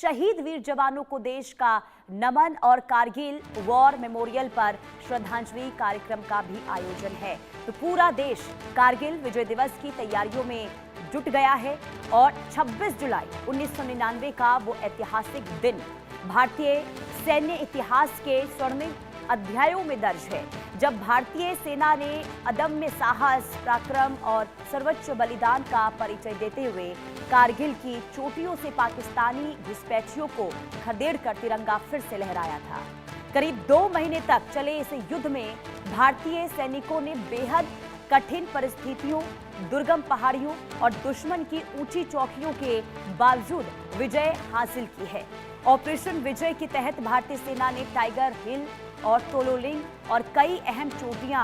शहीद वीर जवानों को देश का नमन और कारगिल वॉर मेमोरियल पर श्रद्धांजलि कार्यक्रम का भी आयोजन है। तो पूरा देश कारगिल विजय दिवस की तैयारियों में जुट गया है और 26 जुलाई 1999 का वो ऐतिहासिक दिन भारतीय सैन्य इतिहास के स्वर्णिम अध्यायों में दर्ज है, जब भारतीय सेना ने अदम्य साहस, पराक्रम और सर्वोच्च बलिदान का परिचय देते हुए कारगिल की चोटियों से पाकिस्तानी घुसपैठियों को खदेड़कर तिरंगा फिर से लहराया था। करीब 2 महीने तक चले इस युद्ध में भारतीय सैनिकों ने बेहद कठिन परिस्थितियों, दुर्गम पहाड़ियों और दुश्मन की ऊंची चौकियों के बावजूद विजय हासिल की है। ऑपरेशन विजय के तहत भारतीय सेना ने टाइगर हिल और तोलोलिंग और कई अहम चोटियां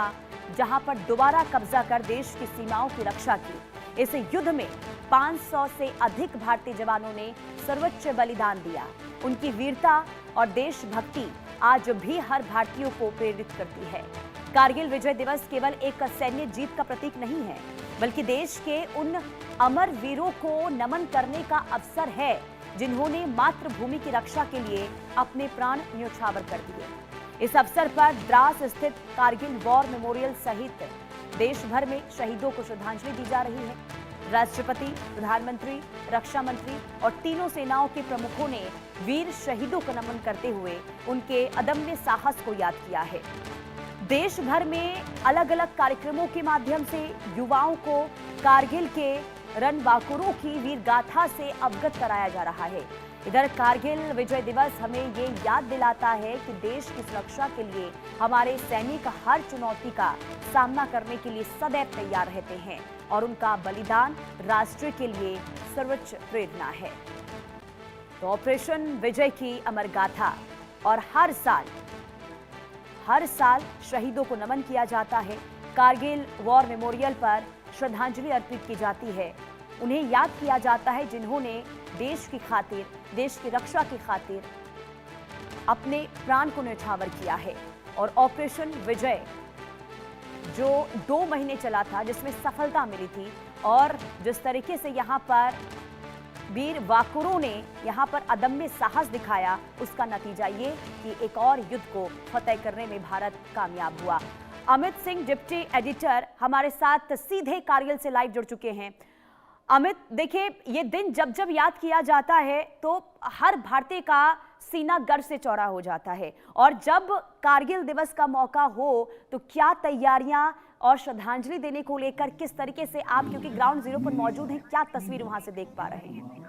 जहां पर दोबारा कब्जा कर देश की सीमाओं की रक्षा की। इस युद्ध में 500 से अधिक भारतीय जवानों ने सर्वोच्च बलिदान दिया। उनकी वीरता और देशभक्ति आज भी हर भारतीय को प्रेरित करती है। कारगिल विजय दिवस केवल एक सैन्य जीत का प्रतीक नहीं है, बल्कि देश के उन अमर वीरों को नमन करने का अवसर है जिन्होंने मातृभूमि की रक्षा के लिए अपने प्राण न्योछावर कर दिए। इस अवसर पर द्रास स्थित कारगिल वॉर मेमोरियल सहित देश भर में शहीदों को श्रद्धांजलि दी जा रही है। राष्ट्रपति, प्रधानमंत्री, रक्षा मंत्री और तीनों सेनाओं के प्रमुखों ने वीर शहीदों को नमन करते हुए उनके अदम्य साहस को याद किया है। देश भर में अलग अलग कार्यक्रमों के माध्यम से युवाओं को कारगिल के रणबांकुरों की वीर गाथा से अवगत कराया जा रहा है। इधर कारगिल विजय दिवस हमें ये याद दिलाता है कि देश की सुरक्षा के लिए हमारे सैनिक हर चुनौती का सामना करने के लिए सदैव तैयार रहते हैं और उनका बलिदान राष्ट्र के लिए सर्वोच्च प्रेरणा है। तो ऑपरेशन विजय की अमर गाथा और हर साल शहीदों को नमन किया जाता है। कारगिल वॉर मेमोरियल पर श्रद्धांजलि अर्पित की जाती है। उन्हें याद किया जाता है जिन्होंने देश की खातिर, देश की रक्षा की खातिर अपने प्राण को न्यौछावर किया है। और ऑपरेशन विजय जो 2 महीने चला था, जिसमें सफलता मिली थी और जिस तरीके से यहाँ पर वीर वाकुरों ने यहाँ पर अदम्य साहस दिखाया, उसका नतीजा ये कि एक और युद्ध को फतेह करने में भारत कामयाब हुआ। अमित सिंह, डिप्टी एडिटर, हमारे साथ सीधे कारगिल से लाइव जुड़ चुके हैं। अमित, देखिए, ये दिन जब जब याद किया जाता है तो हर भारतीय का सीना गर्व से चौड़ा हो जाता है, और जब कारगिल दिवस का मौका हो तो क्या तैयारियां और श्रद्धांजलि देने को लेकर किस तरीके से आप, क्योंकि ग्राउंड जीरो पर मौजूद हैं, क्या तस्वीर वहां से देख पा रहे हैं?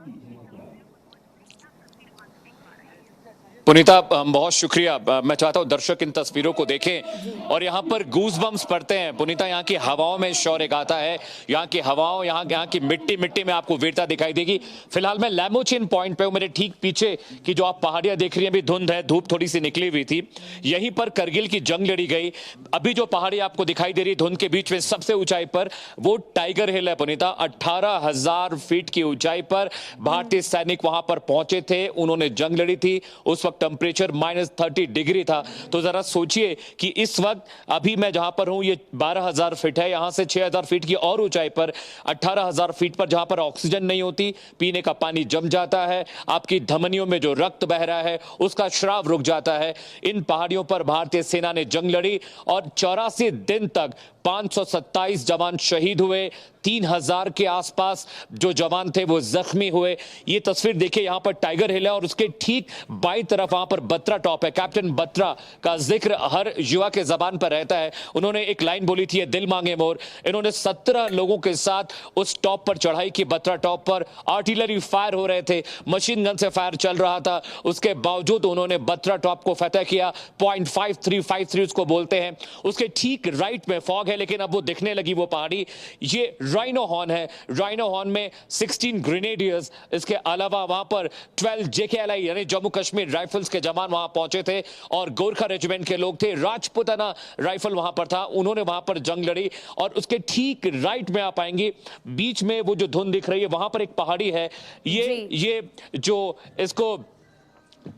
पुनीता, बहुत शुक्रिया। मैं चाहता हूं दर्शक इन तस्वीरों को देखें और यहाँ पर गूज बम्स पड़ते हैं। पुनीता, यहाँ की हवाओं में शौर्य गाथा है, यहाँ की हवाओं, यहाँ की मिट्टी में आपको वीरता दिखाई देगी। फिलहाल मैं लैमोचिन पॉइंट पे हूं। मेरे ठीक पीछे की जो आप पहाड़ियां देख रही हैं, अभी धुंध है, धूप थोड़ी सी निकली हुई थी। यहीं पर करगिल की जंग लड़ी गई। अभी जो पहाड़ी आपको दिखाई दे रही है धुंध के बीच में, सबसे ऊंचाई पर वो टाइगर हिल है। पुनीता, 18,000 फीट की ऊंचाई पर भारतीय सैनिक वहां पर पहुंचे थे। उन्होंने जंग लड़ी थी। उस वक्त टेंपरेचर -30 डिग्री था। तो जरा सोचिए कि इस वक्त अभी मैं जहां पर हूं, ये 12,000 फीट है। यहां से 6,000 फीट की और ऊंचाई पर 18,000 फीट पर जहां पर ऑक्सीजन नहीं होती, पीने का पानी जम जाता है, आपकी धमनियों में जो रक्त बह रहा है उसका श्राव रुक जाता है। इन पहाड़ियों पर भारतीय सेना ने जंग लड़ी और 84 दिन तक 527 जवान शहीद हुए। 3,000 के आसपास जो जवान थे वो जख्मी हुए। ये तस्वीर देखिए, यहां पर टाइगर हिल है और उसके ठीक बाईं तरफ वहां पर बत्रा टॉप है। कैप्टन बत्रा का जिक्र हर युवा के जबान पर रहता है। उन्होंने एक लाइन बोली थी, दिल मांगे मोर। इन्होंने 17 लोगों के साथ उस टॉप पर चढ़ाई की। बत्रा टॉप पर आर्टिलरी फायर हो रहे थे, मशीन गन से फायर चल रहा था। उसके बावजूद उन्होंने बत्रा टॉप को फतेह किया। 0.5353 उसको बोलते हैं। उसके ठीक राइट में फॉग है, लेकिन अब वो दिखने लगी वो पहाड़ी। ये राइनो हॉर्न है। राइनो हॉर्न में 16 ग्रेनेडियर्स, इसके अलावा वहां पर 12 JKLI यानी जम्मू कश्मीर राइफल्स के जवान वहां पहुंचे थे और गोरखा रेजिमेंट के लोग थे। राजपुताना राइफल वहां पर था, उन्होंने वहां पर जंग लड़ी। और उसके ठीक राइट में आप आएंगे, बीच में वो जो धुंध दिख रही है, वहां पर एक पहाड़ी है। ये जो इसको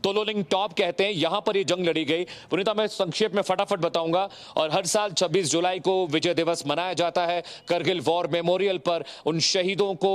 तोलोलिंग टॉप कहते हैं, यहां पर ये जंग लड़ी गई। पुनीता, मैं संक्षेप में फटाफट बताऊंगा। और हर साल 26 जुलाई को विजय दिवस मनाया जाता है। करगिल वॉर मेमोरियल पर उन शहीदों को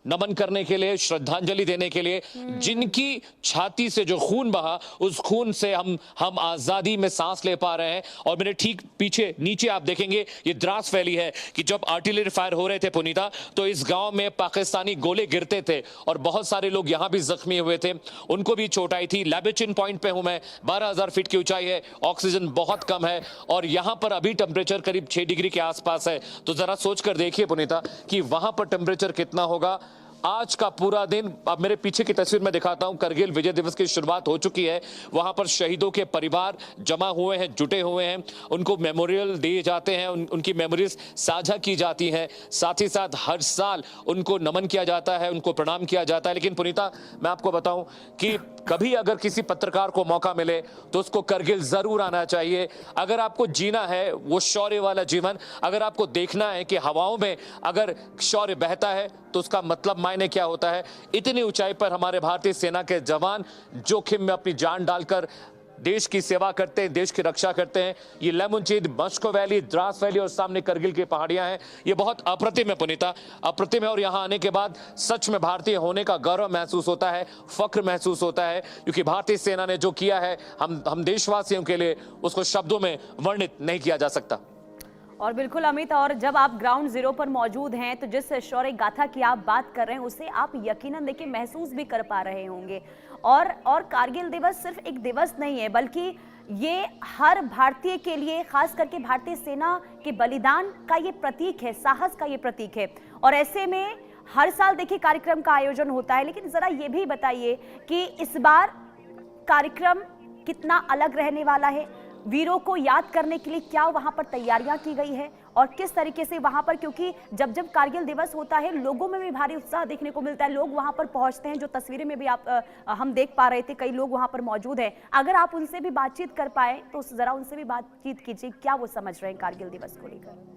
नमन करने के लिए, श्रद्धांजलि देने के लिए, जिनकी छाती से जो खून बहा, उस खून से हम आजादी में सांस ले पा रहे हैं। और मेरे ठीक पीछे नीचे आप देखेंगे ये द्रास वैली है कि जब आर्टिलरी फायर हो रहे थे पुनीता, तो इस गांव में पाकिस्तानी गोले गिरते थे और बहुत सारे लोग यहां भी जख्मी हुए थे, उनको भी चोट आई थी। लैबेचिन पॉइंट पे हूं मैं, 12,000 फीट की ऊंचाई है, ऑक्सीजन बहुत कम है और यहां पर अभी टेम्परेचर करीब 6 डिग्री के आसपास है। तो जरा सोच कर देखिए पुनीता कि वहां पर टेम्परेचर कितना होगा। आज का पूरा दिन, अब मेरे पीछे की तस्वीर में दिखाता हूं, करगिल विजय दिवस की शुरुआत हो चुकी है। वहां पर शहीदों के परिवार जमा हुए हैं, जुटे हुए हैं, उनको मेमोरियल दिए जाते हैं, उनकी मेमोरीज साझा की जाती हैं। साथ ही साथ हर साल उनको नमन किया जाता है, उनको प्रणाम किया जाता है। लेकिन पुनीता, मैं आपको बताऊं कि कभी अगर किसी पत्रकार को मौका मिले तो उसको करगिल जरूर आना चाहिए। अगर आपको जीना है वो शौर्य वाला जीवन, अगर आपको देखना है कि हवाओं में अगर शौर्य बहता है तो उसका मतलब मायने क्या होता है। इतनी ऊंचाई पर हमारे भारतीय सेना के जवान जोखिम में अपनी जान डालकर देश की सेवा करते हैं, देश की रक्षा करते हैं। ये लेमुनचीद, मस्को वैली, द्रास वैली और सामने करगिल की पहाड़ियां हैं। ये बहुत अप्रतिम है पुनीता, अप्रतिम है। और यहां आने के बाद सच में भारतीय होने का गौरव महसूस होता है, फख्र महसूस होता है, क्योंकि भारतीय सेना ने जो किया है हम देशवासियों के लिए उसको शब्दों में वर्णित नहीं किया जा सकता। और बिल्कुल अमित, और जब आप ग्राउंड जीरो पर मौजूद हैं तो जिस शौर्य गाथा की आप बात कर रहे हैं उसे आप यकीनन देखिए महसूस भी कर पा रहे होंगे। और कारगिल दिवस सिर्फ एक दिवस नहीं है, बल्कि ये हर भारतीय के लिए, खास करके भारतीय सेना के बलिदान का ये प्रतीक है, साहस का ये प्रतीक है। और ऐसे में हर साल देखिए कार्यक्रम का आयोजन होता है, लेकिन जरा ये भी बताइए कि इस बार कार्यक्रम कितना अलग रहने वाला है, वीरों को याद करने के लिए क्या वहां पर तैयारियां की गई है और किस तरीके से वहां पर, क्योंकि जब जब कारगिल दिवस होता है लोगों में भी भारी उत्साह देखने को मिलता है, लोग वहां पर पहुंचते हैं, जो तस्वीरें में भी हम देख पा रहे थे, कई लोग वहां पर मौजूद हैं। अगर आप उनसे भी बातचीत कर पाए तो जरा उनसे भी बातचीत कीजिए, क्या वो समझ रहे हैं कारगिल दिवस को लेकर।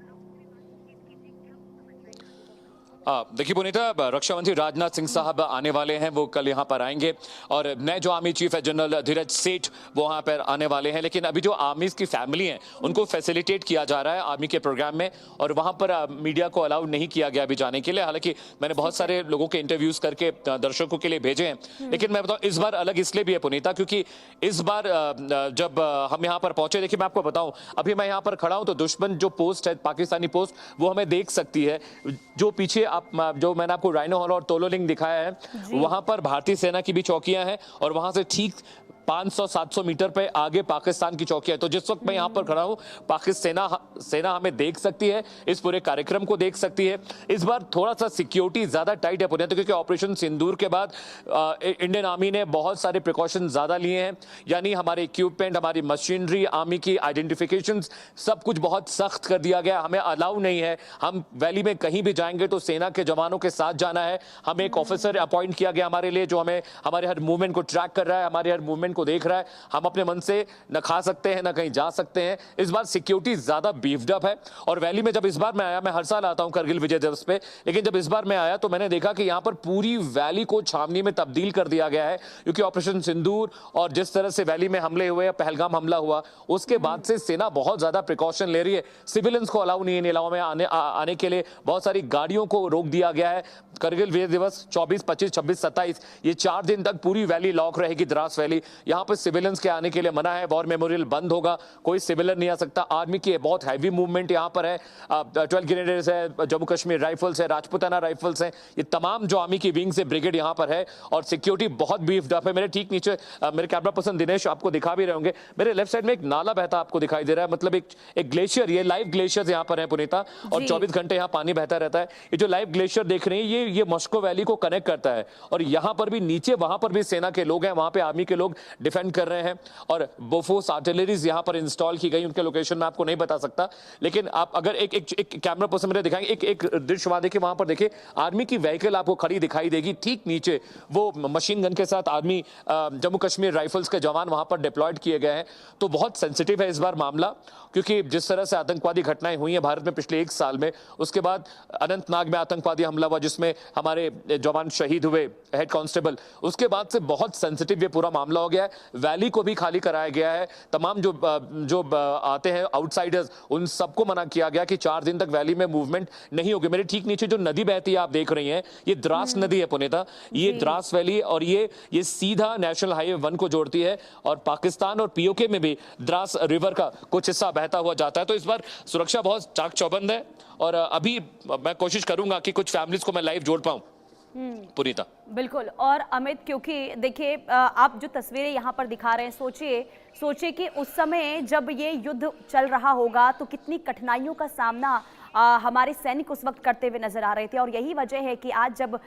देखिए पुनीता, रक्षा मंत्री राजनाथ सिंह साहब आने वाले हैं, वो कल यहाँ पर आएंगे और नए जो आर्मी चीफ है जनरल धीरज सेठ वो वहाँ पर आने वाले हैं। लेकिन अभी जो आर्मीज की फैमिली हैं उनको फैसिलिटेट किया जा रहा है आर्मी के प्रोग्राम में और वहाँ पर मीडिया को अलाउ नहीं किया गया अभी जाने के लिए। हालांकि मैंने बहुत सारे लोगों के इंटरव्यूज करके दर्शकों के लिए भेजे हैं, लेकिन मैं बताऊँ इस बार अलग इसलिए भी है पुनीता, क्योंकि इस बार जब हम यहाँ पर पहुंचे, देखिए मैं आपको बताऊं, अभी मैं यहाँ पर खड़ा हूं तो दुश्मन जो पोस्ट है, पाकिस्तानी पोस्ट, वो हमें देख सकती है। जो पीछे जो मैंने आपको राइनो हॉल और तोलोलिंग दिखाया है, वहां पर भारतीय सेना की भी चौकियां हैं और वहां से ठीक 500-700 मीटर पे आगे पाकिस्तान की चौकी है। तो जिस वक्त मैं यहाँ पर खड़ा हूँ, पाकिस्तान सेना हमें देख सकती है, इस पूरे कार्यक्रम को देख सकती है। इस बार थोड़ा सा सिक्योरिटी ज्यादा टाइट है पुनीत, क्योंकि ऑपरेशन सिंदूर के बाद इंडियन आर्मी ने बहुत सारे प्रिकॉशन ज्यादा लिए हैं, यानी हमारे इक्विपमेंट, हमारी मशीनरी, आर्मी की आइडेंटिफिकेशन, सब कुछ बहुत सख्त कर दिया गया। हमें अलाउ नहीं है, हम वैली में कहीं भी जाएंगे तो सेना के जवानों के साथ जाना है। हमें एक ऑफिसर अपॉइंट किया गया हमारे लिए, जो हमें हमारे हर मूवमेंट को ट्रैक कर रहा है, हमारे हर मूवमेंट को देख रहा है। हम अपने मन से न खा सकते हैं, न कहीं जा सकते हैं। इस बार सिक्योरिटी ज्यादा बीफ्ड अप है। और वैली में जब इस बार मैं आया, मैं हर साल आता हूं करगिल विजय दिवस पे, लेकिन जब इस बार मैं आया तो मैंने देखा कि यहां पर पूरी वैली को छावनी में तब्दील कर दिया गया है, क्योंकि ऑपरेशन सिंदूर और जिस तरह से वैली में हमले हुए, पहलगाम हमला हुआ, उसके बाद से सेना बहुत ज्यादा प्रिकॉशन ले रही है। सिविलियंस को अलाउ नहीं है इन इलाकों में आने के लिए, बहुत सारी गाड़ियों को रोक दिया गया है। करगिल विजय दिवस 24, 25, 26, 27 ये 4 दिन तक पूरी वैली लॉक रहेगी, द्रास वैली। यहां पर सिविलियंस के आने के लिए मना है, वॉर मेमोरियल बंद होगा, कोई सिविलियन नहीं आ सकता। आर्मी की बहुत हैवी मूवमेंट यहां पर है, 12 ग्रेनेडर्स है, जम्मू कश्मीर राइफल्स है, राजपुताना राइफल्स है, ये तमाम जो आर्मी की विंग्स है, ब्रिगेड यहां पर है और सिक्योरिटी बहुत बीफ्ड अप है। मेरे ठीक नीचे मेरे कैमरा पर्सन दिनेश आपको दिखा भी रहे होंगे, मेरे लेफ्ट साइड में एक नाला बहता आपको दिखाई दे रहा है, मतलब एक ग्लेशियर, ये लाइव ग्लेशियर यहां पर है पुनीता, और 24 घंटे यहां पानी बहता रहता है। ये जो लाइव ग्लेशियर देख रहे हैं, ये मस्को वैली को कनेक्ट करता है और यहां पर भी नीचे, वहां पर भी सेना के लोग हैं, वहां पे आर्मी के लोग डिफेंड कर रहे हैं और बोफोर्स आर्टिलरीज यहां पर इंस्टॉल की गई। उनके लोकेशन मैं आपको नहीं बता सकता, लेकिन आप अगर एक कैमरा पर्सन मेरे दिखाएंगे, एक दृश्य वहां देखिए, वहां पर देखिए आर्मी की व्हीकल आपको खड़ी दिखाई देगी, ठीक नीचे वो मशीन गन के साथ आर्मी जम्मू कश्मीर राइफल्स के जवान वहां पर डिप्लॉयड किए गए हैं। तो बहुत सेंसिटिव है इस बार मामला, क्योंकि जिस तरह से आतंकवादी घटनाएं हुई हैं भारत में पिछले 1 साल में, उसके बाद अनंतनाग में आतंकवादी हमला हुआ जिसमें हमारे जवान शहीद हुए, हेड कांस्टेबल, उसके बाद से बहुत सेंसिटिव ये पूरा मामला हो गया है। है, वैली को भी खाली कराया गया है। तमाम जो आते हैं आउटसाइडर्स, उन सबको मना किया गया कि 4 दिन तक वैली में मूवमेंट नहीं होगी। मेरे ठीक नीचे जो नदी बहती है आप देख रही हैं, ये द्रास नदी है पुनीता, ये द्रास वैली, और ये सीधा नेशनल हाईवे 1 को जोड़ती है और पाकिस्तान और पीओके में भी द्रास रिवर का कुछ हिस्सा बहता हुआ जाता है। तो इस बार सुरक्षा बहुत चाक चौबंद है और अभी मैं कोशिश करूंगा कि कुछ फैमिलीज को मैं लाइव जोड़ पाऊं पुनीता। बिल्कुल। और अमित, क्योंकि देखिए आप जो तस्वीरें यहाँ पर दिखा रहे हैं, सोचिए कि उस समय जब ये युद्ध चल रहा होगा तो कितनी कठिनाइयों का सामना हमारे सैनिक उस वक्त करते हुए नजर आ रहे थे। और यही वजह है कि आज जब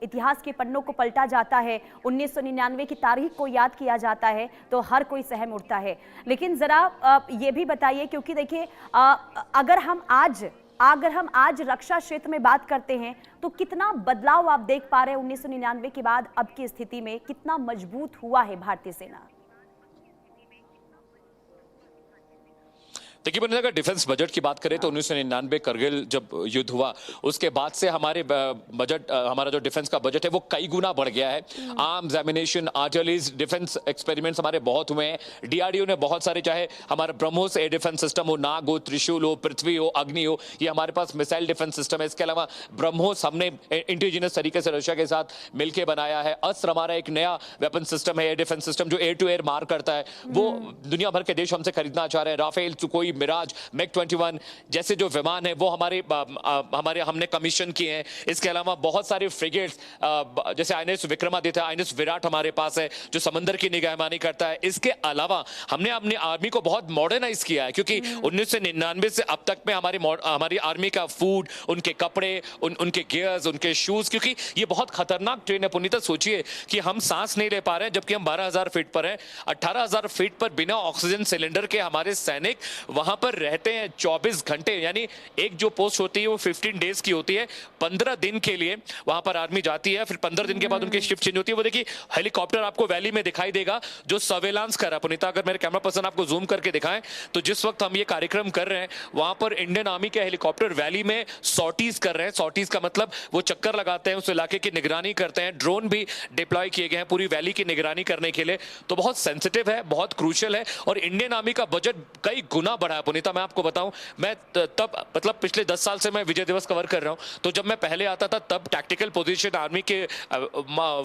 इतिहास के पन्नों को पलटा जाता है, 1999 की तारीख को याद किया जाता है, तो हर कोई सहम उठता है। लेकिन जरा ये भी बताइए, क्योंकि देखिए अगर हम आज रक्षा क्षेत्र में बात करते हैं तो कितना बदलाव आप देख पा रहे हैं 1999 के बाद अब की स्थिति में, कितना मजबूत हुआ है भारतीय सेना? देखिए मैंने अगर डिफेंस बजट की बात करें तो 1999 करगिल जब युद्ध हुआ उसके बाद से हमारे बजट, हमारा जो डिफेंस का बजट है वो कई गुना बढ़ गया है। Arms, ammunition, artilleries, defence experiments हमारे बहुत हुए हैं। डीआरडीओ ने बहुत सारे, चाहे हमारा ब्रह्मोस एयर डिफेंस सिस्टम हो, नाग हो, त्रिशूल हो, पृथ्वी हो, अग्नि हो, ये हमारे पास मिसाइल डिफेंस सिस्टम है। इसके अलावा ब्रह्मोस हमने इंडिजिनस तरीके से रशिया के साथ मिलकर बनाया है। अस्त्र हमारा एक नया वेपन सिस्टम है, एयर डिफेंस सिस्टम, जो एयर टू एयर मार करता है, वो दुनिया भर के देश हमसे खरीदना चाह रहे हैं। राफेल, सुकोई, मिराज, मैक 21 जैसे जो विमान है वो हमारे हमने कमीशन किए हैं। इसके अलावा बहुत सारे फ्रिगेट्स जैसे आईएनएस विक्रमादित्य, आईएनएस विराट हमारे पास है जो समंदर की निगरानी करता है। इसके अलावा हमने अपनी आर्मी को बहुत मॉडर्नाइज किया है, क्योंकि 1999 से अब तक में हमारी आर्मी का फूड, उनके कपड़े, उनके गियर्स, उनके शूज, क्योंकि ये बहुत खतरनाक ट्रेन है पुनीता। सोचिए कि हम सांस नहीं ले पा रहे हैं जबकि हम 12,000 फीट पर हैं। 18,000 फीट पर बिना ऑक्सीजन सिलेंडर के हमारे सैनिक वहां पर रहते हैं 24 घंटे, यानी एक जो पोस्ट होती है वो 15 डेज की होती है। 15 दिन के लिए वहां पर आर्मी जाती है, फिर 15 दिन के बाद उनकी शिफ्ट चेंज होती है। वो देखिए हेलीकॉप्टर आपको वैली में दिखाई देगा जो सर्वेलांस कर रहा है पुनीता। अगर मेरे कैमरा पर्सन आपको जूम करके दिखाएं तो जिस वक्त हम ये कार्यक्रम कर रहे हैं वहां पर इंडियन आर्मी के हेलीकॉप्टर वैली में सॉर्टीज कर रहे हैं। सॉर्टीज का मतलब वो चक्कर लगाते हैं, उस इलाके की निगरानी करते हैं। ड्रोन भी डिप्लॉय किए गए हैं पूरी वैली की निगरानी करने के लिए। तो बहुत सेंसिटिव है, बहुत क्रूशियल है। और इंडियन आर्मी का बजट कई गुना बढ़ा है पुनीता। मैं आपको बताऊं, मैं तब मतलब पिछले 10 साल से मैं विजय दिवस कवर कर रहा हूं, तो जब मैं पहले आता था तब टैक्टिकल पोजीशन, आर्मी के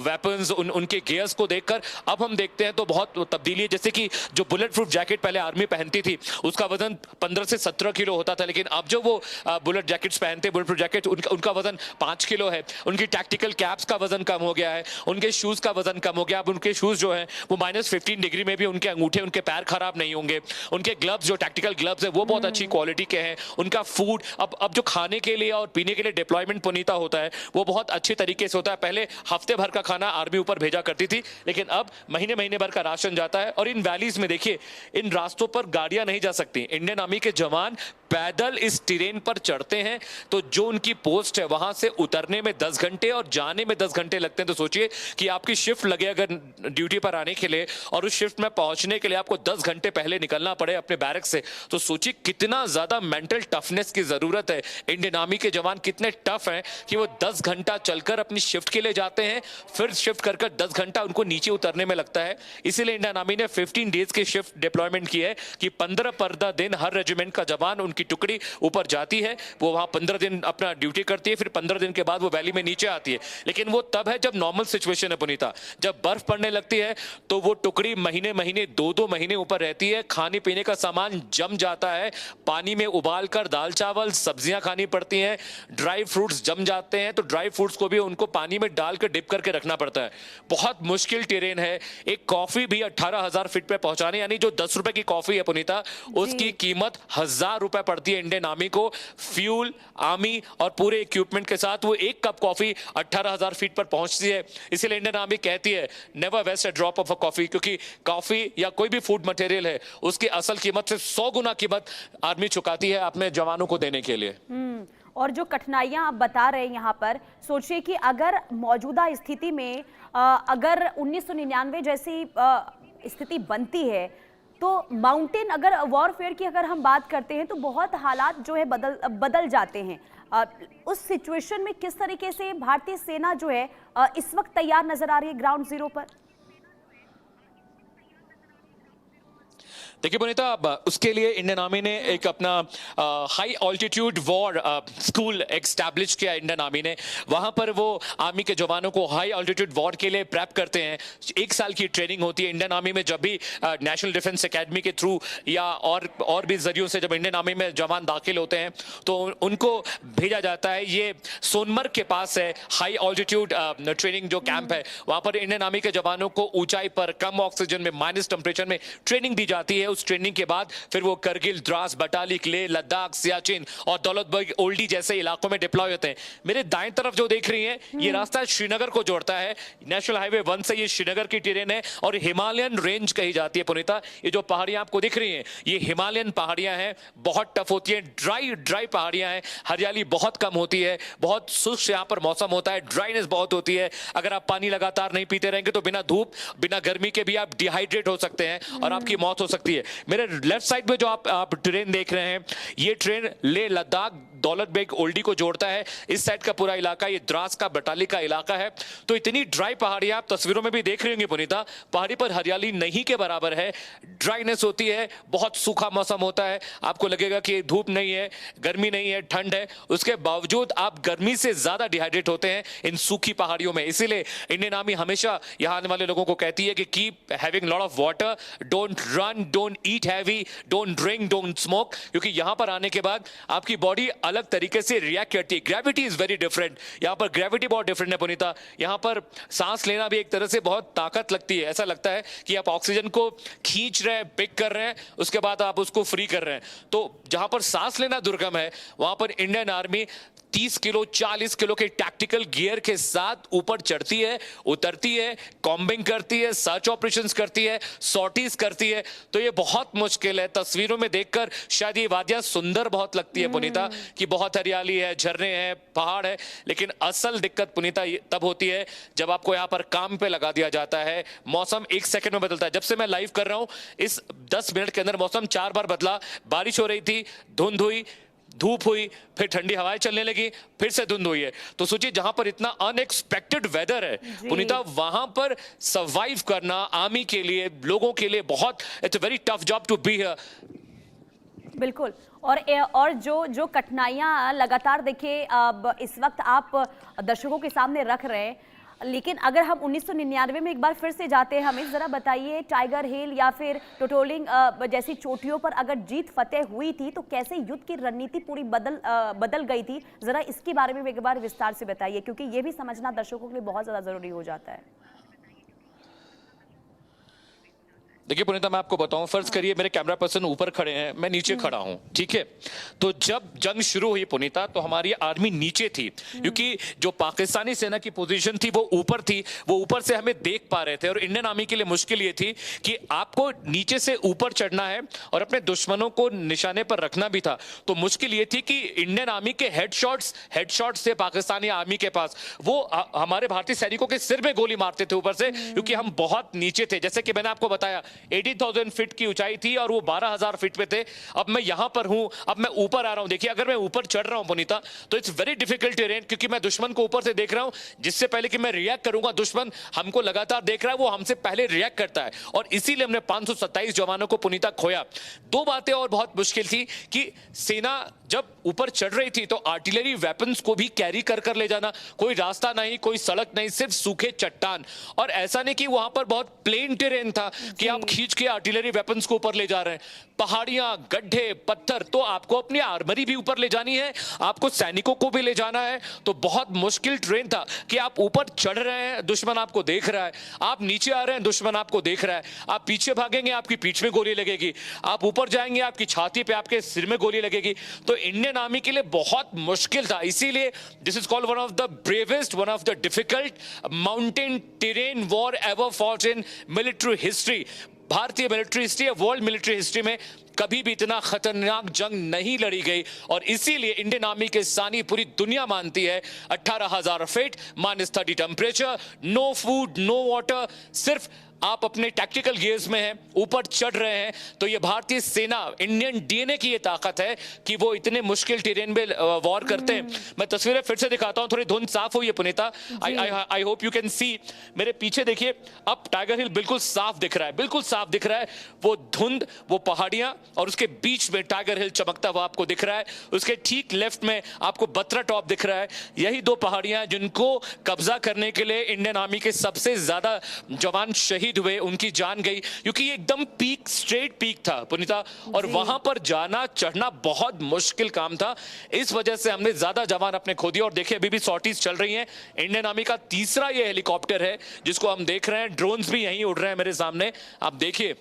वेपन्स, उनके गियर्स को देखकर अब हम देखते हैं तो बहुत तब्दीली है। जैसे कि जो बुलेट प्रूफ जैकेट पहले आर्मी पहनती थी उसका वजन 15 से 17 किलो होता था, लेकिन अब जो वो बुलेट जैकेट्स पहनते, बुलेट प्रूफ जैकेट, उनका वजन 5 किलो है। उनकी टैक्टिकल कैप्स का वजन कम हो गया है, उनके शूज का वजन कम हो गया। अब उनके शूज जो है वो -15 डिग्री में भी उनके अंगूठे, उनके पैर खराब नहीं होंगे। उनके ग्लव्स, जो टैक्टिकल ग्लव्स है वो बहुत अच्छी क्वालिटी के हैं। उनका फूड, अब जो खाने के लिए और पीने के लिए डिप्लॉयमेंट पुनीता होता है वो बहुत अच्छे तरीके से होता है। पहले हफ्ते भर का खाना आर्मी ऊपर भेजा करती थी, लेकिन अब महीने भर का राशन जाता है। और इन वैलीज में देखिए, इन रास्तों पर गाड़ियां नहीं जा सकती। इंडियन आर्मी के जवान पैदल इस टेरेन पर चढ़ते हैं, तो जो उनकी पोस्ट है वहां से उतरने में 10 घंटे और जाने में 10 घंटे लगते हैं। तो सोचिए कि आपकी शिफ्ट लगे अगर ड्यूटी पर आने के लिए और उस शिफ्ट में पहुंचने के लिए आपको 10 घंटे पहले निकलना पड़े अपने बैरक से, तो सोचिए कितना ज्यादा मेंटल टफनेस की जरूरत है। इंडियन आर्मी के जवान कितने टफ हैं कि वो 10 घंटा चलकर अपनी शिफ्ट के लिए जाते हैं, फिर शिफ्ट कर 10 घंटा उनको नीचे उतरने में लगता है। इसीलिए इंडियन आर्मी ने 15 डेज की शिफ्ट डिप्लॉयमेंट की है कि 15 दिन हर रेजिमेंट का जवान, उनकी टुकड़ी ऊपर जाती है, वो वहां 15 दिन अपना ड्यूटी करती है, फिर 15 दिन के बाद वो वैली में नीचे आती है। लेकिन वो तब है जब नॉर्मल सिचुएशन है पुनीता। जब बर्फ पड़ने लगती है तो वो टुकड़ी महीने 2-2 महीने ऊपर रहती है। खाने पीने का सामान जम जाता है, पानी में उबाल कर दाल चावल सब्जियां खानी पड़ती हैं। ड्राई फ्रूट्स जम जाते हैं तो ड्राई फ्रूट्स को भी उनको पानी में डालकर डिप करके रखना पड़ता है। बहुत मुश्किल टेरेन है। एक कॉफी भी 18,000 फीट पे पहुंचाने, यानी जो 10 रुपए की कॉफी है पुनीता, उसकी कीमत 1,000 रुपए पड़ती है इंडियन आर्मी को। फ्यूल, आर्मी और पूरे इक्विपमेंट के साथ वो एक कप कॉफी 18,000 फीट पर पहुंचती है। इसीलिए इंडियन आर्मी कहती है never waste a drop of a coffee, क्योंकि कॉफी या कोई भी फूड मटेरियल है उसकी असल कीमत से 100 गुना कीमत आर्मी चुकाती है अपने जवानों को देने के लिए। और जो कठिनाइयां आप बता रहे हैं यहाँ पर, सोचिए कि अगर मौजूदा स्थिति में अगर 1999 जैसी स्थिति बनती है तो माउंटेन अगर वॉरफेयर की अगर हम बात करते हैं तो बहुत हालात जो है बदल जाते हैं। उस सिचुएशन में किस तरीके से भारतीय सेना जो है इस वक्त तैयार नजर आ रही है ग्राउंड जीरो पर? देखिए पुनीता, अब उसके लिए इंडियन आर्मी ने एक अपना high altitude war school establish किया इंडियन आर्मी ने। वहां पर वो आर्मी के जवानों को हाई ऑल्टीट्यूड वॉर के लिए प्रेप करते हैं। 1 साल की ट्रेनिंग होती है इंडियन आर्मी में। जब भी नेशनल डिफेंस एकेडमी के थ्रू या और भी जरियों से जब इंडियन आर्मी में जवान दाखिल होते हैं तो उनको भेजा जाता है। ये सोनमर्ग के पास है हाई ऑल्टीट्यूड ट्रेनिंग जो कैंप है। वहां पर इंडियन आर्मी के जवानों को ऊंचाई पर कम ऑक्सीजन में माइनस टेम्परेचर में ट्रेनिंग दी जाती है। उस ट्रेनिंग के बाद फिर वो करगिल, द्रास, बटालिक, लेह, लद्दाख, सियाचिन और दौलतबर्ग ओल्डी जैसे इलाकों में डिप्लॉय होते हैं। मेरे दाएं तरफ जो देख रही हैं ये रास्ता श्रीनगर को जोड़ता है। नेशनल हाईवे 1 से ये श्रीनगर की टेरेन है और हिमालयन रेंज कही जाती है पुनीता। ये जो पहाड़ियां आपको दिख रही हैं ये हिमालयन पहाड़ियां हैं। बहुत टफ होती है, ड्राई पहाड़ियां हैं। हरियाली बहुत कम होती है, बहुत शुष्क यहाँ पर मौसम होता है, ड्राइनेस बहुत होती है। अगर आप पानी लगातार नहीं पीते रहेंगे तो बिना धूप बिना गर्मी के भी आप डिहाइड्रेट हो सकते हैं और आपकी मौत हो सकती है। मेरे लेफ्ट साइड में जो आप ट्रेन देख रहे हैं ये ट्रेन लेह, लद्दाख, दौलतबेग ओल्डी को जोड़ता है। इस साइड का पूरा इलाका ये द्रास का, बटालिक का इलाका है। तो इतनी ड्राई पहाड़ियां आप तस्वीरों में भी देख रहे होंगे पुनीता। पहाड़ी पर हरियाली नहीं के बराबर है, ड्राइनेस होती है, बहुत सूखा मौसम होता है। आपको लगेगा कि धूप नहीं है, गर्मी नहीं है, ठंड है, उसके बावजूद आप गर्मी से ज्यादा डिहाइड्रेट होते हैं इन सूखी पहाड़ियों में। इसीलिए इंडियन आर्मी हमेशा यहाँ आने वाले लोगों को कहती है कि keep having lot of water, don't run, don't eat heavy, don't drink, don't smoke, क्योंकि यहां पर आने के बाद आपकी बॉडी अलग तरीके से रिएक्ट करती है। Gravity is very different. यहां पर ग्रेविटी बहुत डिफरेंट है पुनीता। यहां पर सांस लेना भी एक तरह से बहुत ताकत लगती है। ऐसा लगता है कि आप ऑक्सीजन को खींच रहे हैं, पिक कर रहे हैं, उसके बाद आप उसको फ्री कर रहे हैं। तो जहां पर सांस लेना दुर्गम है वहां पर इंडियन आर्मी 30 किलो 40 किलो के टैक्टिकल गियर के साथ ऊपर चढ़ती है, उतरती है, कॉम्बिंग करती है, सर्च ऑपरेशंस करती है, सॉर्टीज करती है। तो ये बहुत मुश्किल है। तस्वीरों में देखकर शायद ये वादियां सुंदर बहुत लगती है पुनीता कि बहुत हरियाली है, झरने हैं, पहाड़ है, लेकिन असल दिक्कत पुनीता तब होती है जब आपको यहाँ पर काम पे लगा दिया जाता है। मौसम 1 सेकंड में बदलता है। जब से मैं लाइव कर रहा हूं इस 10 मिनट के अंदर मौसम 4 बार बदला। बारिश हो रही थी, धुंध हुई, धूप हुई, फिर ठंडी हवाएं चलने लगी, फिर से धुंध हुई है। तो सोचिए जहां पर इतना अनएक्सपेक्टेड वेदर है पुनीता, वहां पर सर्वाइव करना आर्मी के लिए, लोगों के लिए बहुत it's a very tough job to be here. बिल्कुल। और जो कठिनाइयां लगातार देखिए अब इस वक्त आप दर्शकों के सामने रख रहे हैं, लेकिन अगर हम 1999 में एक बार फिर से जाते हैं, हमें जरा बताइए टाइगर हिल या फिर टोटोलिंग जैसी चोटियों पर अगर जीत फतेह हुई थी तो कैसे युद्ध की रणनीति पूरी बदल गई थी, जरा इसके बारे में एक बार विस्तार से बताइए, क्योंकि ये भी समझना दर्शकों के लिए बहुत ज्यादा जरूरी हो जाता है। देखिए पुनीता, मैं आपको बताऊं, फर्ज करिए मेरे कैमरा पर्सन ऊपर खड़े हैं, मैं नीचे खड़ा हूं, ठीक है। तो जब जंग शुरू हुई पुनीता तो हमारी आर्मी नीचे थी, क्योंकि जो पाकिस्तानी सेना की पोजीशन थी वो ऊपर थी, वो ऊपर से हमें देख पा रहे थे। और इंडियन आर्मी के लिए मुश्किल ये थी कि आपको नीचे से ऊपर चढ़ना है और अपने दुश्मनों को निशाने पर रखना भी था। तो मुश्किल ये थी कि इंडियन आर्मी के हेडशॉट्स थे पाकिस्तानी आर्मी के पास, वो हमारे भारतीय सैनिकों के सिर में गोली मारते थे ऊपर से, क्योंकि हम बहुत नीचे थे। जैसे कि मैंने आपको बताया 80,000 फीट की ऊंचाई थी और वो 12,000 फीट पे थे। अब मैं यहां पर हूं, अब मैं ऊपर आ रहा हूं। देखिए अगर मैं ऊपर चढ़ रहा हूं पुनीता तो इट्स वेरी डिफिकल्ट टेरेन, क्योंकि मैं दुश्मन को ऊपर से देख रहा हूं। जिससे पहले कि मैं रिएक्ट करूंगा, दुश्मन हमको लगातार देख रहा है, वो हमसे पहले रिएक्ट करता है। और इसीलिए हमने 527 जवानों को पुनीता खोया। 2 बातें और बहुत मुश्किल थी कि सेना जब ऊपर चढ़ रही थी तो आर्टिलरी वेपन्स को भी कैरी कर ले जाना, कोई रास्ता नहीं, कोई सड़क नहीं, सिर्फ सूखे चट्टान। और ऐसा नहीं कि वहां पर बहुत प्लेन टेरेन था कि आप खींच के आर्टिलरी वेपन्स को ऊपर ले जा रहे हैं। पहाड़ियां, गड्ढे, पत्थर, तो आपको अपनी आर्मरी भी ऊपर ले जानी है, आपको सैनिकों को भी ले जाना है। तो बहुत मुश्किल ट्रेन था कि आप ऊपर चढ़ रहे हैं, दुश्मन आपको देख रहा है, आप नीचे आ रहे हैं, दुश्मन आपको देख रहा है, आप पीछे भागेंगे आपकी पीठ में गोली लगेगी, आप ऊपर जाएंगे आपकी छाती पे, आपके सिर में गोली लगेगी। तो इंडियन आर्मी के लिए बहुत मुश्किल था। इसीलिए this is called one of the bravest, one of the difficult mountain terrain war ever fought in military history. भारतीय मिलिट्री हिस्ट्री या वर्ल्ड मिलिट्री हिस्ट्री में कभी भी इतना खतरनाक जंग नहीं लड़ी गई और इसीलिए इंडियन आर्मी के सानी पूरी दुनिया मानती है 18,000 feet -30 temperature, no food no water, सिर्फ आप अपने टैक्टिकल गियर्स में हैं, ऊपर चढ़ रहे हैं। तो ये भारतीय सेना, इंडियन डीएनए की ये ताकत है कि वो इतने मुश्किल टेरेन में वॉर करते हैं। मैं तस्वीरें फिर से दिखाता हूं, थोड़ी धुंध साफ हुई है Punita. I hope you can see. मेरे पीछे देखिए, अब टाइगर हिल बिल्कुल साफ दिख रहा है, बिल्कुल साफ दिख रहा है। वो धुंध, वो पहाड़ियां और उसके बीच में टाइगर हिल चमकता हुआ आपको दिख रहा है। उसके ठीक लेफ्ट में आपको बत्रा टॉप दिख रहा है। यही दो पहाड़ियां जिनको कब्जा करने के लिए इंडियन आर्मी के सबसे ज्यादा जवान शहीद हुए, उनकी जान गई, क्योंकि ये एकदम पीक, स्ट्रेट पीक था पुनीता, और वहां पर जाना चढ़ना बहुत मुश्किल काम था। इस वजह से हमने ज्यादा जवान अपने खो दिए। और देखिए अभी भी सॉर्टीज चल रही हैं। इंडियन आर्मी का तीसरा ये हेलीकॉप्टर है जिसको हम देख रहे हैं। ड्रोन्स भी यहीं उड़ रहे हैं मेरे सामने, आप देखिए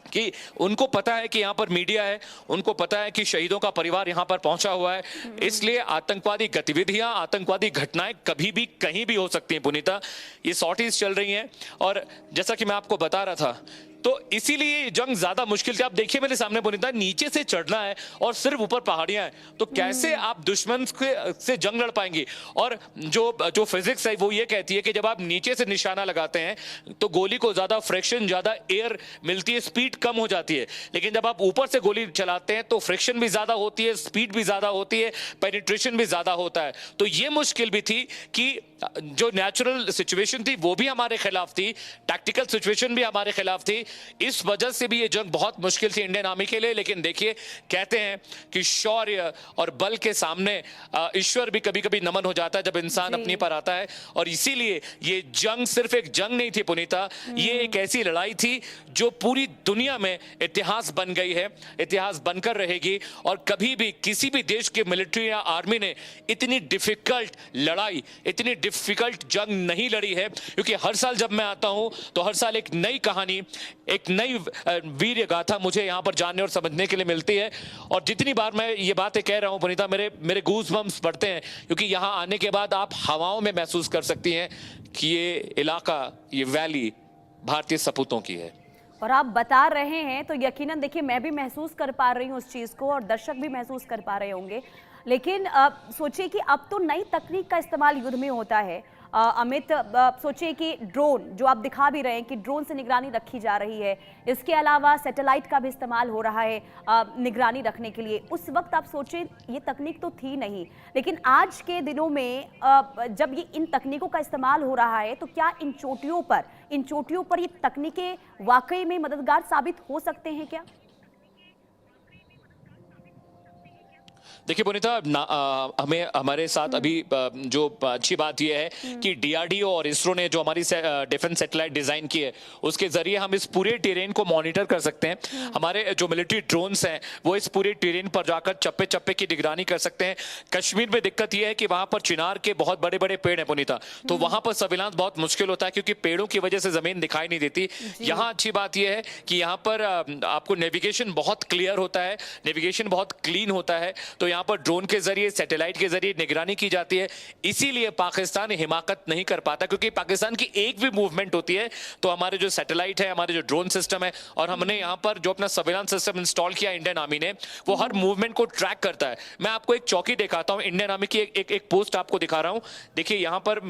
कि उनको पता है कि यहाँ पर मीडिया है, उनको पता है कि शहीदों का परिवार यहाँ पर पहुंचा हुआ है। इसलिए आतंकवादी गतिविधियां, आतंकवादी घटनाएं कभी भी कहीं भी हो सकती हैं पुनीता। ये सॉर्टीज चल रही हैं और जैसा कि मैं आपको बता रहा था, तो इसीलिए जंग ज्यादा मुश्किल थी। आप देखिए मेरे सामने पुनीता, नीचे से चढ़ना है और सिर्फ ऊपर पहाड़ियां हैं, तो कैसे आप दुश्मन से जंग लड़ पाएंगे। और जो फिजिक्स है वो ये कहती है कि जब आप नीचे से निशाना लगाते हैं तो गोली को ज्यादा फ्रिक्शन, ज्यादा एयर मिलती है, स्पीड कम हो जाती है। लेकिन जब आप ऊपर से गोली चलाते हैं तो फ्रिक्शन भी ज्यादा होती है, स्पीड भी ज्यादा होती है, पेनिट्रेशन भी ज्यादा होता है। तो ये मुश्किल भी थी कि जो नेचुरल सिचुएशन थी वो भी हमारे खिलाफ थी, टैक्टिकल सिचुएशन भी हमारे खिलाफ थी। इस वजह से भी ये जंग बहुत मुश्किल थी इंडियन आर्मी के लिए। लेकिन देखिए, कहते हैं कि शौर्य और बल के सामने ईश्वर भी कभी कभी नमन हो जाता है जब इंसान अपनी पर आता है। और इसीलिए ये जंग सिर्फ एक जंग नहीं थी पुनीता, ये एक ऐसी लड़ाई थी जो पूरी दुनिया में इतिहास बन गई है, इतिहास बनकर रहेगी। और कभी भी किसी भी देश के मिलिट्री या आर्मी ने इतनी डिफिकल्ट लड़ाई, इतनी डिफिकल्ट जंग नहीं लड़ी है। क्योंकि हर साल जब मैं आता हूं तो हर साल एक नई कहानी, एक नई वीर गाथा मुझे यहां पर जानने और समझने के लिए मिलती है। और जितनी बार मैं ये बातें कह रहा हूं पुनीता, मेरे गूज़बम्प्स बढ़ते हैं, क्योंकि यहां आने के बाद आप हवाओं में महसूस कर सकती हैं कि ये इलाका, ये वैली भारतीय सपूतों की है। और आप बता रहे हैं तो यकीनन देखिए मैं भी महसूस कर पा रही हूँ उस चीज़ को, और दर्शक भी महसूस कर पा रहे होंगे। लेकिन सोचिए कि अब तो नई तकनीक का इस्तेमाल युद्ध में होता है। अमित, सोचिए कि ड्रोन, जो आप दिखा भी रहे हैं कि ड्रोन से निगरानी रखी जा रही है, इसके अलावा सैटेलाइट का भी इस्तेमाल हो रहा है निगरानी रखने के लिए। उस वक्त आप सोचें ये तकनीक तो थी नहीं, लेकिन आज के दिनों में जब ये इन तकनीकों का इस्तेमाल हो रहा है तो क्या इन चोटियों पर ये तकनीकें वाकई में मददगार साबित हो सकते हैं क्या? देखिए पुनीता, हमें हमारे साथ अभी जो अच्छी बात यह है कि डीआरडीओ और इसरो ने जो हमारी डिफेंस सैटेलाइट डिजाइन की है उसके जरिए हम इस पूरे टेरेन को मॉनिटर कर सकते हैं। हमारे जो मिलिट्री ड्रोन्स हैं वो इस पूरे टेरेन पर जाकर चप्पे चप्पे की निगरानी कर सकते हैं। कश्मीर में दिक्कत यह है कि वहां पर चिनार के बहुत बड़े बड़े पेड़ हैं पुनीता, तो वहां पर सर्विलांस बहुत मुश्किल होता है क्योंकि पेड़ों की वजह से जमीन दिखाई नहीं देती। यहाँ अच्छी बात यह है कि यहाँ पर आपको नेविगेशन बहुत क्लियर होता है, नेविगेशन बहुत क्लीन होता है। तो यहाँ पर ड्रोन के जरिए, सैटेलाइट के जरिए निगरानी की जाती है। इसीलिए पाकिस्तान हिमाकत नहीं कर पाता, क्योंकि पाकिस्तान की एक भी मूवमेंट होती है तो हमारे जो सैटेलाइट है, हमारे जो ड्रोन सिस्टम है, और हमने यहाँ पर जो अपना सर्विलांस सिस्टम इंस्टॉल किया इंडियन आर्मी ने, वो हर मूवमेंट को ट्रैक करता है। मैं आपको एक चौकी दिखाता हूँ, इंडियन आर्मी की एक पोस्ट आपको दिखा रहा हूँ। देखिए यहाँ पर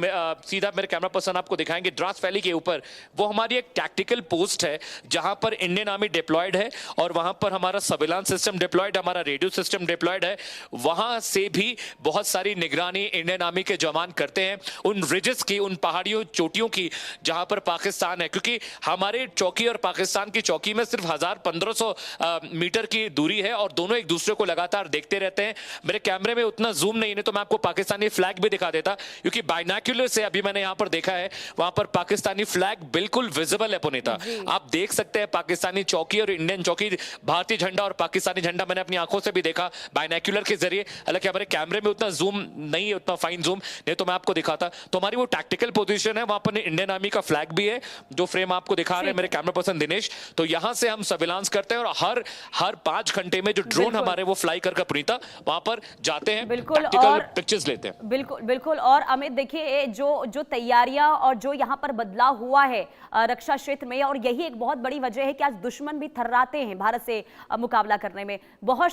सीधा मेरे कैमरा पर्सन आपको दिखाएंगे, द्रास वैली के ऊपर वो हमारी एक टैक्टिकल पोस्ट है जहां पर इंडियन आर्मी डिप्लॉयड है और वहां पर हमारा सर्विलांस सिस्टम डिप्लॉयड, हमारा रेडियो सिस्टम डिप्लॉयड है। वहां से भी बहुत सारी निगरानी इंडियन आर्मी के जवान करते हैं, उन रिजेस की, उन पहाड़ियों, चोटियों की जहां पर पाकिस्तान है। क्योंकि हमारे चौकी और पाकिस्तान की चौकी में सिर्फ 1500 मीटर की दूरी है और दोनों एक दूसरे को लगातार देखते रहते हैं। मेरे कैमरे में उतना जूम नहीं है तो मैं आपको पाकिस्तानी फ्लैग भी दिखा देता, क्योंकि बाइनोक्यूलर से अभी मैंने यहां पर देखा है, वहां पर पाकिस्तानी फ्लैग बिल्कुल विजिबल है पुनीता। आप देख सकते हैं पाकिस्तानी चौकी और इंडियन चौकी, भारतीय झंडा और पाकिस्तानी झंडा मैंने अपनी आंखों से भी देखा, बाइनोक्यूलर ड्रोनर के जरिए, हालांकि हमारे कैमरे में उतना जूम नहीं है, उतना फाइन जूम नहीं तो मैं आपको दिखाता। तो हमारी वो टैक्टिकल पोजीशन है, वहां पर इंडियन आर्मी का फ्लैग भी है, जो फ्रेम आपको दिखा रहे हैं मेरे कैमरा पर्सन दिनेश। तो यहां से हम सर्विलांस करते हैं और हर 5 घंटे में जो ड्रोन हमारे वो फ्लाई कर पुनीता वहां पर जाते हैं, टैक्टिकल पिक्चर्स लेते हैं। बिल्कुल बिल्कुल। और अमित देखिए, जो तैयारियां और जो यहाँ पर बदलाव हुआ है रक्षा क्षेत्र में, और यही एक बहुत बड़ी वजह है कि आज दुश्मन भी थर्राते हैं भारत से मुकाबला करने में। बहुत